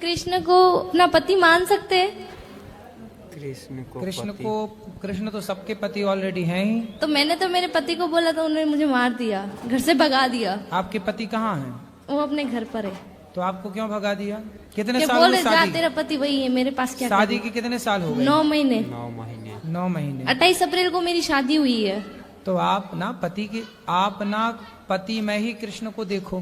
कृष्ण को अपना पति मान सकते हैं? कृष्ण तो सबके पति ऑलरेडी हैं ही। तो मैंने तो मेरे पति को बोला तो उन्होंने मुझे मार दिया, घर से भगा दिया। आपके पति कहाँ हैं? वो अपने घर पर है। तो आपको क्यों भगा दिया? कितने क्या साल बोले हुए जा शादी? तेरा पति वही है, मेरे पास क्या शादी के कितने साल हो गए? 9 महीने। 9 महीने। 28 अप्रैल को मेरी शादी हुई है। तो आप ना पति में ही कृष्ण को देखो।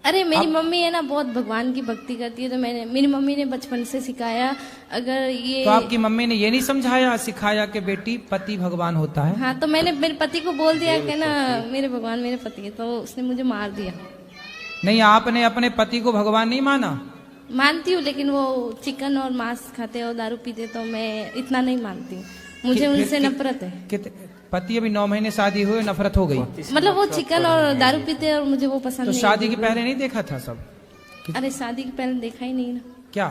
अरे मेरी मम्मी है ना बहुत भगवान की भक्ति करती है, तो मेरी मम्मी ने बचपन से सिखाया। अगर ये तो आपकी मम्मी ने ये नहीं समझाया सिखाया कि बेटी पति भगवान होता है? हाँ, तो मैंने मेरे पति को बोल दिया कि ना मेरे भगवान मेरे पति है, तो उसने मुझे मार दिया। नहीं, आपने अपने पति को भगवान नहीं माना? मानती हूँ, लेकिन वो चिकन और मांस खाते और दारू पीते, तो मैं इतना नहीं मानती हूँ। मुझे उनसे नफरत है। पति अभी 9 महीने शादी हुए, नफरत हो गई? मतलब वो चिकन और दारू पीते और मुझे वो पसंद तो नहीं। शादी के पहले नहीं देखा था सब? अरे शादी के पहले देखा ही नहीं ना। क्या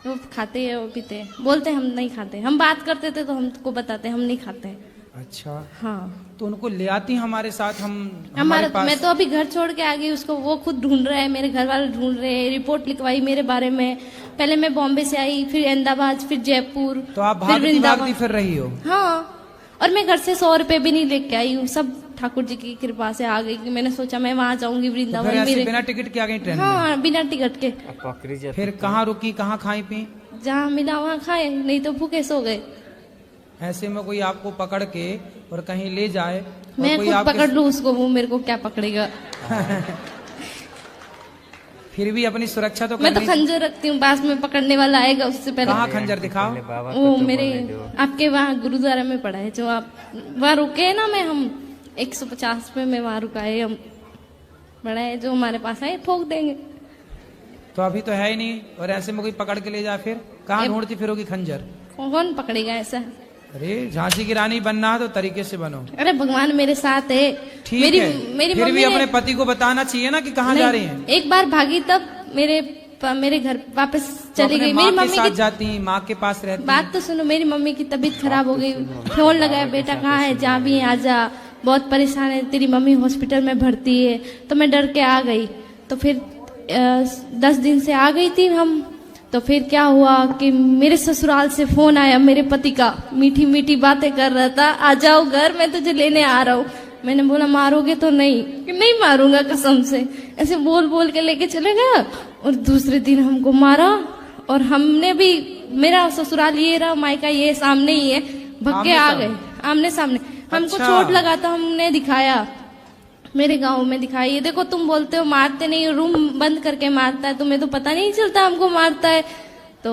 वो खाते हैं, वो पीते हैं, बोलते हम नहीं खाते। हम बात करते थे तो हमको बताते हम नहीं खाते। अच्छा, हाँ, तो उनको ले आती हमारे साथ। हमारे हमारा पास। मैं तो अभी घर छोड़ के आ गई, उसको वो खुद ढूंढ रहे हैं, मेरे घर वाले ढूंढ रहे हैं। रिपोर्ट लिखवाई मेरे बारे में। पहले मैं बॉम्बे से आई, फिर अहमदाबाद, फिर जयपुर, तो आप फिर भागती फिर रही हो? हाँ, और मैं घर से 100 रुपए भी नहीं लेके आई हूँ। सब ठाकुर जी की कृपा से आ गई कि मैंने सोचा मैं वहाँ जाऊंगी वृंदावन। तो बिना टिकट के आ गई ट्रेन में? हाँ, बिना टिकट के। फिर कहाँ रुकी, कहाँ खाई पी? जहाँ मिला वहाँ खाए, नहीं तो भूखे सो गए। ऐसे में कोई आपको पकड़ के और कहीं ले जाए, मैं कोई खुद पकड़ लूँ उसको, वो मेरे को क्या पकड़ेगा? फिर भी अपनी सुरक्षा तो मैं तो खंजर रखती हूँ, पास में पकड़ने वाला आएगा उससे पहले। कहाँ खंजर दिखाओ? वो मेरे आपके वहाँ गुरुद्वारा में पड़ा है, जो आप वहाँ रुके है ना। हम 150 पे मैं वहाँ रुका है, हम बड़ा है, जो हमारे पास है ठोक देंगे। तो अभी तो है ही नहीं, और ऐसे में कोई पकड़ के ले जाए फिर कहाँ ढूंढती फिरोगी खंजर? कौन पकड़ेगा ऐसा? अरे झांसी की रानी बनना है तो तरीके से बनो। अरे भगवान मेरे साथ है। ठीक मेरी है, मेरी फिर भी मम्मी अपने पति को बताना चाहिए ना कि कहाँ जा रही हैं। एक बार भागी तब मेरे घर वापस चली गई। मेरी मम्मी के साथ जाती, माँ के पास रहती। बात तो सुनो, मेरी मम्मी की तबीयत खराब हो गई। फोन लगाया, बेटा कहाँ है, जहाँ भी है आजा, बहुत परेशान है, तेरी मम्मी हॉस्पिटल में भर्ती है। तो मैं डर के आ गई। तो फिर 10 दिन से आ गई थी हम। तो फिर क्या हुआ कि मेरे ससुराल से फोन आया मेरे पति का, मीठी मीठी बातें कर रहा था, आ जाओ घर, मैं तुझे लेने आ रहा हूँ। मैंने बोला मारोगे तो? नहीं, कि नहीं मारूंगा कसम से। ऐसे बोल बोल के लेके चले गया, और दूसरे दिन हमको मारा। और हमने भी, मेरा ससुराल ये रहा, मायका ये सामने ही है, भग के आ गए आमने सामने। हमको चोट लगा था, हमने दिखाया, मेरे गांव में दिखाई। ये देखो, तुम बोलते हो मारते नहीं, रूम बंद करके मारता है, तुम्हें तो पता नहीं चलता हमको मारता है। तो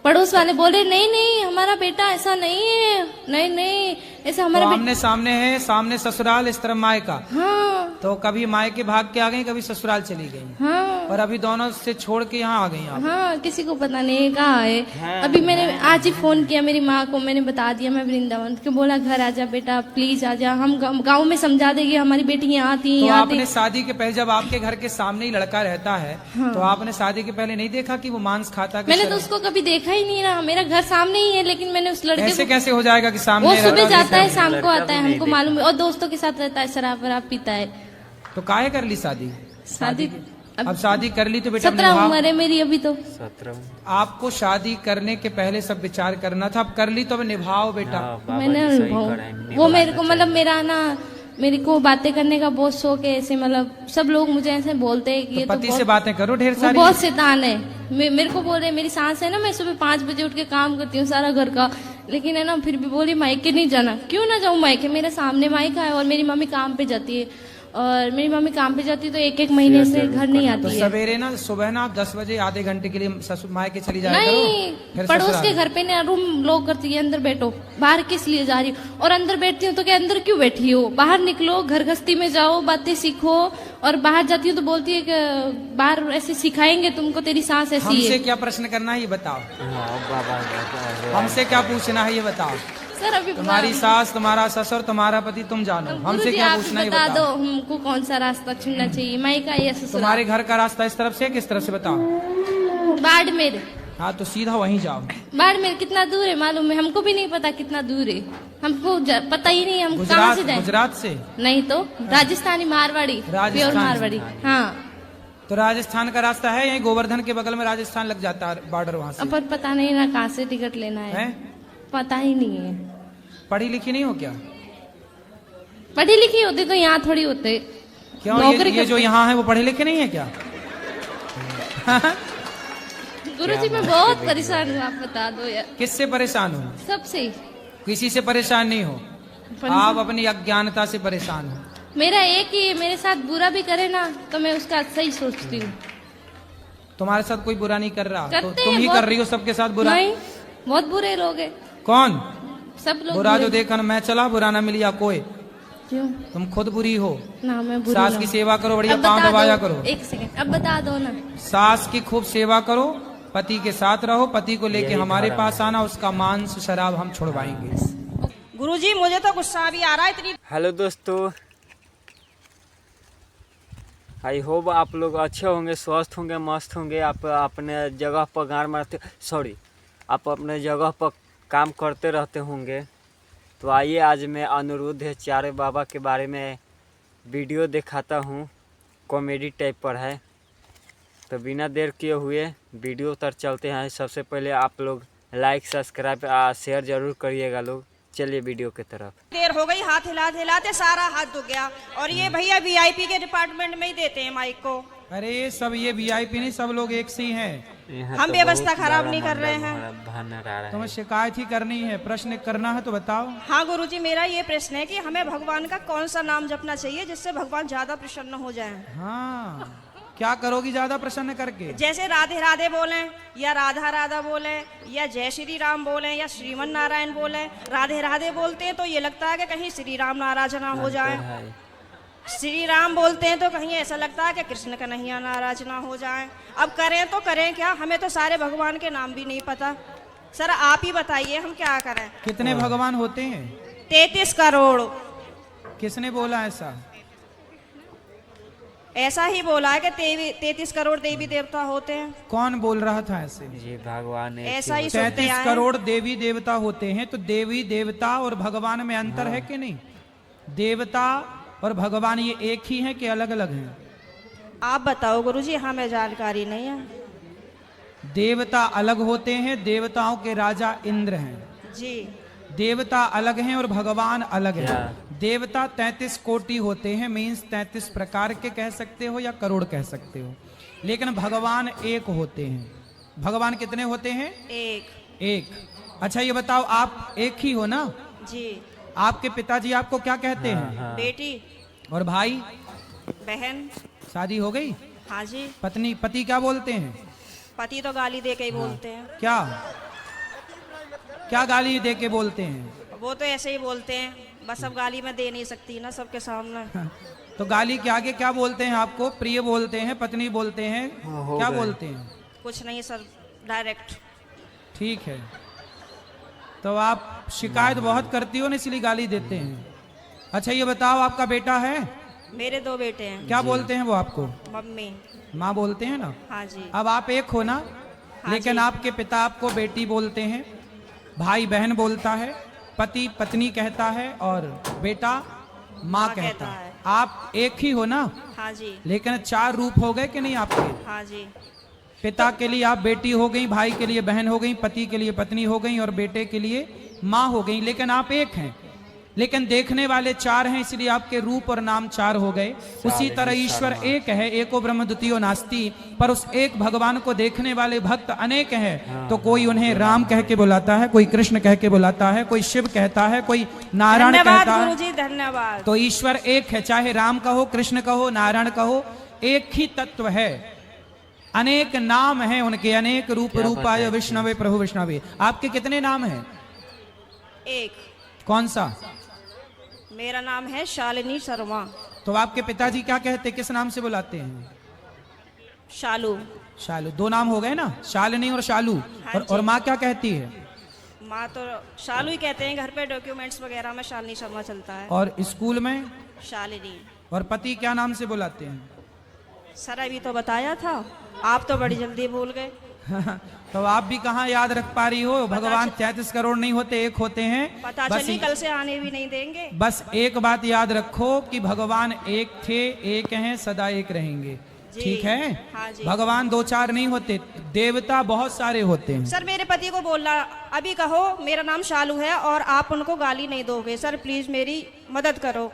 पड़ोस वाले बोले नहीं नहीं हमारा बेटा ऐसा नहीं है, नहीं ऐसा हमारा तो आमने सामने है, सामने ससुराल, इस तरफ मायका। हाँ, तो कभी मायके भाग के आ गई, कभी ससुराल चली गई। हाँ, और अभी दोनों से छोड़ के यहाँ आ गई आप। हाँ, किसी को पता नहीं कहाँ है। अभी मैंने आज ही फोन किया मेरी माँ को, मैंने बता दिया मैं वृंदावन के। बोला घर आजा बेटा, प्लीज आजा, हम गाँव में समझा देंगे, हमारी बेटी यहाँ थी। तो आपने शादी के पहले, जब आपके घर के सामने ही लड़का रहता है, तो आपने शादी के पहले नहीं देखा कि वो मांस खाता? मैंने तो उसको कभी देखा ही नहीं ना, मेरा घर सामने ही है, लेकिन मैंने उस लड़के ऐसे कैसे हो जाएगा कि सामने? वो सुबह जाता है, शाम को आता है, हमको मालूम है, और दोस्तों के साथ रहता है, शराब वराब पीता है। तो काहे कर ली शादी? शादी अब शादी कर ली तो बेटा 17 उम्र है मेरी अभी तो। 17। आपको शादी करने के पहले सब विचार करना था, अब कर ली तो अब निभाओ बेटा। मैंने वो मेरे को मतलब मेरा ना, मेरे को बातें करने का बहुत शौक है। ऐसे मतलब सब लोग मुझे ऐसे बोलते हैं कि ये तो पति से बातें करो ढेर सारी। बहुत शैतान है। मेरे को बोल रहे, मेरी सास है ना, मैं सुबह 5 बजे उठ के काम करती हूँ सारा घर का, लेकिन है ना फिर भी बोली मायके नहीं जाना। क्यों ना जाऊँ मायके, मेरे सामने मायका है। और मेरी मम्मी काम पे जाती है, और मेरी मम्मी काम पे जाती है, तो 1-1 महीने से घर नहीं आती है। सवेरे ना, सुबह ना आप 10 बजे आधे घंटे के लिए ससुर मायके चली जाया नहीं, करो। पड़ोस के घर पे ना रूम लॉक करती है, अंदर बैठो, बाहर किस लिए जा रही हो? और अंदर बैठती हूँ तो क्या अंदर क्यों बैठी हो? बाहर निकलो, घर गृहस्थी में जाओ, बातें सीखो। और बाहर जाती हूँ तो बोलती है कि बाहर ऐसे सिखाएंगे तुमको, तेरी सास ऐसी है। हमसे क्या प्रश्न करना है ये बताओ? हमसे क्या पूछना है ये बताओ? सर अभी तुम्हारी सास, तुम्हारा ससुर, तुम्हारा पति, तुम जानो, हमसे क्या पूछना है बता बताओ? दो हमको कौन सा रास्ता चुनना चाहिए, मायका या ससुराल? तुम्हारे घर का रास्ता इस तरफ से किस तरफ से बताओ? बाड़मेर। हाँ तो सीधा वहीं जाओ। बाड़मेर कितना दूर है मालूम है? हमको भी नहीं पता कितना दूर है, हमको पता ही नहीं, हम कहाँ से जाए? गुजरात से नहीं तो राजस्थानी मारवाड़ी, प्योर मारवाड़ी। हाँ तो राजस्थान का रास्ता है, यही गोवर्धन के बगल में राजस्थान लग जाता है बॉर्डर, वहां से। पर पता नहीं ना कहाँ से टिकट लेना है, पता ही नहीं है। पढ़ी लिखी नहीं हो क्या? पढ़ी लिखी होती तो यहाँ थोड़ी होते। क्यों? ये जो यहाँ है वो पढ़े लिखे नहीं है क्या? गुरुजी मैं बहुत परेशान हूँ, आप बता दो यार। किससे परेशान हो? सबसे। किसी से परेशान नहीं हो, आप अपनी अज्ञानता से परेशान हो। मेरा एक ही, मेरे साथ बुरा भी करे ना तो मैं उसका सही सोचती हूँ। तुम्हारे साथ कोई बुरा नहीं कर रहा, तो करते तुम हैं ही बहुत- कर रही हो सबके साथ बुरा। नहीं, बहुत बुरे लोग हैं। कौन? सब लोग बुरा बुरे। जो देखा ना मैं चला, बुरा ना मिलिया कोई। क्यों? तुम खुद बुरी हो। ना मैं बुरी सास ना की हूँ। सेवा करो, बढ़िया अब पाँव बता दबाया दो, करो। एक सेकंड, अब बता दो ना। सास की खूब सेवा करो, पति के साथ रहो, पति को लेके हमारे पास आना, उसका मांस शराब हम छुड़वाएंगे। गुरुजी मुझे तो गुस्सा भी आ रहा है इतनी। हेलो दोस्तों, आई होप आप लोग अच्छे होंगे, स्वस्थ होंगे, मस्त होंगे। आप अपने जगह पर गाड़ मारते, सॉरी, आप अपने जगह पर काम करते रहते होंगे। तो आइए आज मैं अनिरुद्ध चारे बाबा के बारे में वीडियो दिखाता हूँ, कॉमेडी टाइप पर है। तो बिना देर किए हुए वीडियो तर चलते हैं। सबसे पहले आप लोग लाइक सब्सक्राइब शेयर जरूर करिएगा लोग। चलिए वीडियो की तरफ। देर हो गई, हाथ हिलाते हिलाते सारा हाथ दुख गया। और ये भैया वीआईपी के डिपार्टमेंट में ही देते हैं माइक को। अरे सब ये वीआईपी नहीं, सब लोग एक से ही हैं। हम व्यवस्था खराब नहीं कर रहे हैं। तुम्हें शिकायत ही करनी है, प्रश्न करना है तो बताओ। हाँ गुरुजी, मेरा ये प्रश्न है कि हमें भगवान का कौन सा नाम जपना चाहिए जिससे भगवान ज्यादा प्रसन्न हो जाए। हाँ, क्या करोगी ज्यादा प्रसन्न करके? जैसे राधे राधे बोले, या राधा राधा बोले, या जय श्री राम बोले, या श्रीमन नारायण बोले। राधे राधे बोलते हैं तो ये लगता है कि कहीं श्री राम नाराज ना हो जाए। श्री राम बोलते हैं तो कहीं ऐसा लगता है कि कृष्ण कन्हैया नाराज ना हो जाए। अब करें तो करें क्या, हमें तो सारे भगवान के नाम भी नहीं पता। सर आप ही बताइए हम क्या करें। कितने भगवान होते हैं? 33 करोड़। किसने बोला ऐसा? ऐसा ही बोला है कि 33 करोड़ देवी देवता होते हैं। कौन बोल रहा था ऐसे? ये भगवान ऐसा ही सुनते 33 आए। करोड़ देवी देवता होते हैं, तो देवी देवता और भगवान में अंतर है कि नहीं? देवता और भगवान ये एक ही है कि अलग अलग हैं? आप बताओ गुरुजी, हमें जानकारी नहीं है। देवता अलग होते हैं, देवताओं के राजा इंद्र हैं। जी। देवता अलग हैं और भगवान अलग क्या? हैं। देवता 33 कोटि होते हैं, मीन्स 33 प्रकार के कह सकते हो या करोड़ कह सकते हो। लेकिन भगवान एक होते हैं। भगवान कितने होते हैं? एक। अच्छा ये बताओ, आप एक ही हो ना? जी। आपके पिताजी आपको क्या कहते हैं? बेटी। और भाई? बहन। शादी हो गई? हाँ जी। पत्नी? पति क्या बोलते हैं? पति तो गाली दे के ही बोलते हैं। क्या क्या गाली दे के बोलते हैं? वो तो ऐसे ही बोलते हैं, बस अब गाली मैं दे नहीं सकती ना सबके सामने। तो गाली के आगे क्या बोलते हैं आपको? प्रिय बोलते हैं, पत्नी बोलते हैं, क्या बोलते हैं? कुछ नहीं सर, डायरेक्ट। ठीक है, तो आप शिकायत बहुत करती हो ना, इसलिए गाली देते हैं। अच्छा ये बताओ, आपका बेटा है? मेरे 2 बेटे हैं। क्या बोलते हैं वो आपको? मम्मी। माँ बोलते हैं ना? हाँ जी। अब आप एक हो ना, लेकिन जी। आपके पिता आपको बेटी बोलते हैं, भाई बहन बोलता है, पति पत्नी कहता है और बेटा माँ कहता है। आप एक ही हो ना? हाँ जी। लेकिन 4 रूप हो गए कि नहीं आपके? हाँ जी। पिता के लिए आप बेटी हो गई, भाई के लिए बहन हो गई, पति के लिए पत्नी हो गई और बेटे के लिए माँ हो गई। लेकिन आप एक हैं, लेकिन देखने वाले 4 हैं, इसलिए आपके रूप और नाम 4 हो गए। उसी तरह ईश्वर एक है, एको ब्रह्म द्वितीयो नास्ति, पर उस एक भगवान को देखने वाले भक्त अनेक हैं। तो कोई उन्हें राम कह के बुलाता है, कोई कृष्ण कह के बुलाता है, कोई शिव कहता है, कोई नारायण धन्यवाद कहता है। गुरुजी, धन्यवाद। तो ईश्वर एक है, चाहे राम कहो, कृष्ण कहो, नारायण कहो, एक ही तत्व है। अनेक नाम हैं उनके, अनेक रूप रूपाय विष्णवे प्रभु विष्णवे। आपके कितने नाम हैं? एक। कौन सा? मेरा नाम है शालिनी शर्मा। तो आपके पिताजी क्या कहते, किस नाम से बुलाते हैं? शालू। शालू। 2 नाम हो गए ना, शालिनी और शालू। हाँ और माँ क्या कहती है? माँ तो शालू ही कहते हैं, घर पे डॉक्यूमेंट्स वगैरह में शालिनी शर्मा चलता है। और स्कूल में? शालिनी। और पति क्या नाम से बुलाते हैं? सर अभी तो बताया था, आप तो बड़ी जल्दी भूल गए। तो आप भी कहाँ याद रख पा रही हो? भगवान 33 करोड़ नहीं होते, एक होते हैं। पता चली कल से आने भी नहीं देंगे। बस एक बात याद रखो कि भगवान एक थे, एक हैं, सदा एक रहेंगे। जी। ठीक है। हाँ जी। भगवान दो चार नहीं होते, देवता बहुत सारे होते हैं। सर मेरे पति को बोलना, अभी कहो मेरा नाम शालू है और आप उनको गाली नहीं दोगे। सर प्लीज मेरी मदद करो।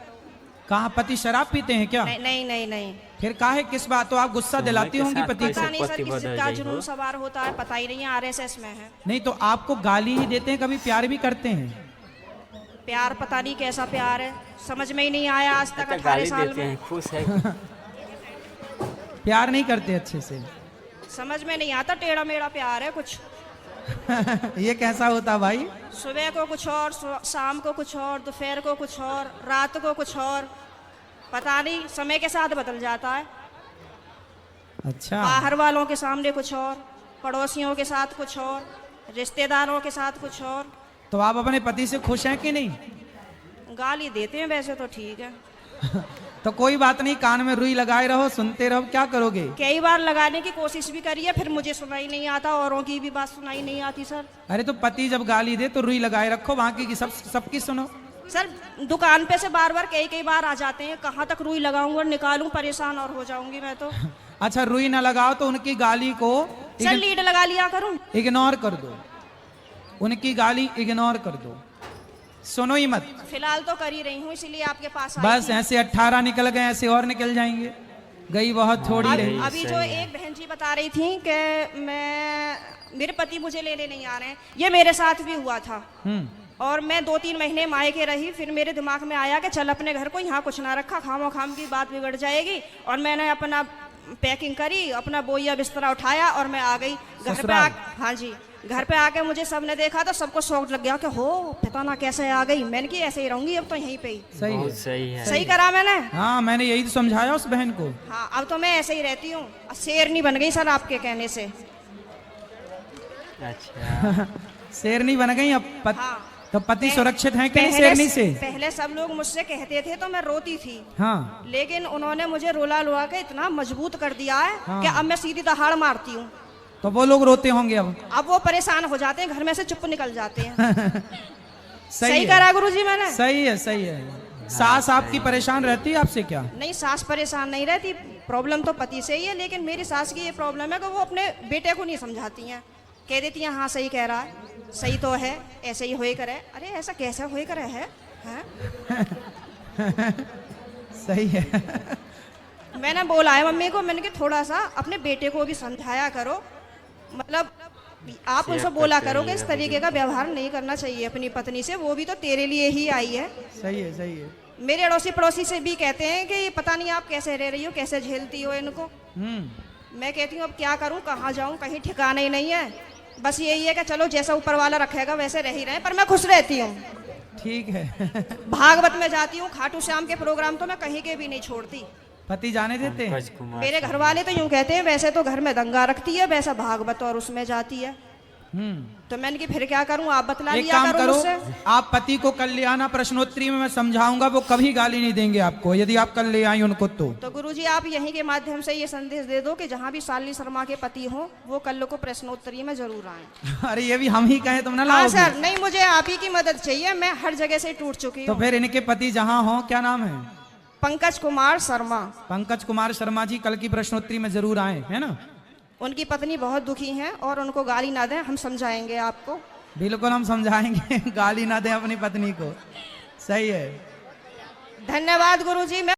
कहाँ पति शराब पीते हैं क्या? नहीं नहीं नहीं नहीं, फिर काहे किस बात? तो आप गुस्सा दिलाती होंगी पति पता को। नहीं सर पति किस बदल का जाई जुनून हो। सवार होता है, पता ही नहीं है, आरएसएस में है। नहीं तो आपको गाली ही देते हैं, कभी प्यार भी करते हैं? प्यार पता नहीं कैसा प्यार है, समझ में ही नहीं आया आज तक, अच्छा, 18 गाली साल देते में। हैं, खुश है। प्यार नहीं करते अच्छे से। समझ में नहीं आता, टेढ़ा मेढ़ा प्यार है कुछ। ये कैसा होता भाई? सुबह को कुछ और, शाम को कुछ और, दोपहर को कुछ और, रात को कुछ और, पता नहीं समय के साथ बदल जाता है। अच्छा, बाहर वालों के सामने कुछ और, पड़ोसियों के साथ कुछ और, रिश्तेदारों के साथ कुछ और। तो आप अपने पति से खुश हैं कि नहीं? गाली देते हैं वैसे तो ठीक है। तो कोई बात नहीं, कान में रुई लगाए रहो, सुनते रहो, क्या करोगे? कई बार लगाने की कोशिश भी करी है, फिर मुझे सुनाई नहीं आता, औरों की भी बात सुनाई नहीं आती सर। अरे तो पति जब गाली दे तो रुई लगाए रखो, बाकी की सबकी सुनो। सर दुकान पे से बार बार कई बार आ जाते हैं, कहाँ तक रुई लगाऊं और निकालूं, परेशान और हो जाऊंगी मैं तो। अच्छा, रुई ना लगाओ तो उनकी गाली को सर लीड लगा लिया करूं। इग्नोर कर दो, उनकी गाली इग्नोर कर दो, सुनो ही मत। फिलहाल तो कर ही रही हूँ, इसीलिए आपके पास आई बस थी। ऐसे 18 निकल गए, ऐसे और निकल जाएंगे। गई बहुत थोड़ी रही। अभी जो एक बहन जी बता रही थी कि मेरे पति मुझे लेने नहीं आ रहे हैं, ये मेरे साथ भी हुआ था। और मैं 2-3 महीने मायके रही, फिर मेरे दिमाग में आया कि चल अपने घर को यहाँ कुछ ना रखा, खामो खाम की बात बिगड़ जाएगी। और मैंने अपना पैकिंग करी, अपना बोइया बिस्तरा उठाया और मैं आ गई घर पे। ससुराल। हाँ जी, घर पे आके मुझे सबने देखा तो सबको शौक लग गया कि हो पता ना कैसे आ गई। मैंने की ऐसे ही रहूंगी अब तो यहीं पे ही। सही है। बहुत सही है। सही करा मैंने। हाँ, मैंने यही तो समझाया उस बहन को। हाँ अब तो मैं ऐसे ही रहती हूँ, शेरनी बन गई सर आपके कहने से। अच्छा, शेरनी बन गई अब हाँ। तो पति सुरक्षित है कि नहीं पहले शेरनी से? पहले सब लोग मुझसे कहते थे तो मैं रोती थी। हाँ, लेकिन उन्होंने मुझे रुला लुआ के इतना मजबूत कर दिया है हाँ। कि अब मैं सीधी दहाड़ मारती हूँ। तो वो लोग रोते होंगे अब। वो परेशान हो जाते हैं, घर में से चुप निकल जाते हैं। सही है। करा गुरुजी मैंने। सही है, सही है। सास आपकी परेशान रहती है आपसे क्या? नहीं, सास परेशान नहीं रहती, प्रॉब्लम तो पति से ही है। लेकिन मेरी सास की ये प्रॉब्लम है कि वो अपने बेटे को नहीं समझाती हैं, कह देती हैं हाँ सही कह रहा है, सही तो है, ऐसे ही होए करे। अरे ऐसा कैसे होए करे है, सही है। मैंने बोला है मम्मी को, मैंने कि थोड़ा सा अपने बेटे को भी समझाया करो, मतलब आप उनसे बोला करो कि इस तरीके का व्यवहार नहीं करना चाहिए अपनी पत्नी से, वो भी तो तेरे लिए ही आई है। सही है, सही है। मेरे अड़ोसी पड़ोसी से भी कहते हैं कि पता नहीं आप कैसे रह रही हो, कैसे झेलती हो इनको। मैं कहती हूँ अब क्या करूँ, कहाँ जाऊँ, कहीं ठिकाना ही नहीं है। बस यही है कि चलो जैसा ऊपर वाला रखेगा वैसे रह ही रहे, पर मैं खुश रहती हूँ। ठीक है। भागवत में जाती हूँ, खाटू श्याम के प्रोग्राम तो मैं कहीं के भी नहीं छोड़ती। पति जाने देते हैं? पंकज कुमार मेरे घर वाले तो यूं कहते हैं वैसे तो घर में दंगा रखती है, वैसा भागवत और उसमें जाती है। तो मैंने कि फिर क्या करूं, आप बतला एक लिया काम करो करो, मुझसे। आप पति को कल ले आना, प्रश्नोत्तरी में मैं समझाऊंगा, वो कभी गाली नहीं देंगे आपको यदि आप कल ले आई उनको तो गुरुजी आप यहीं के माध्यम से ये संदेश दे दो कि जहाँ भी शालिनी शर्मा के पति हो वो कल को प्रश्नोत्तरी में जरूर आए। अरे ये भी हम ही कहें तुम ना हाँ लाओगे? सर, नहीं मुझे आप ही की मदद चाहिए, मैं हर जगह से टूट चुकी तो हूँ। फिर इनके पति जहाँ हो, क्या नाम है? पंकज कुमार शर्मा। पंकज कुमार शर्मा जी कल की प्रश्नोत्तरी में जरूर आए, है ना? उनकी पत्नी बहुत दुखी है और उनको गाली ना दें, हम समझाएंगे आपको। बिल्कुल हम समझाएंगे। गाली ना दें अपनी पत्नी को। सही है। धन्यवाद गुरुजी। मैं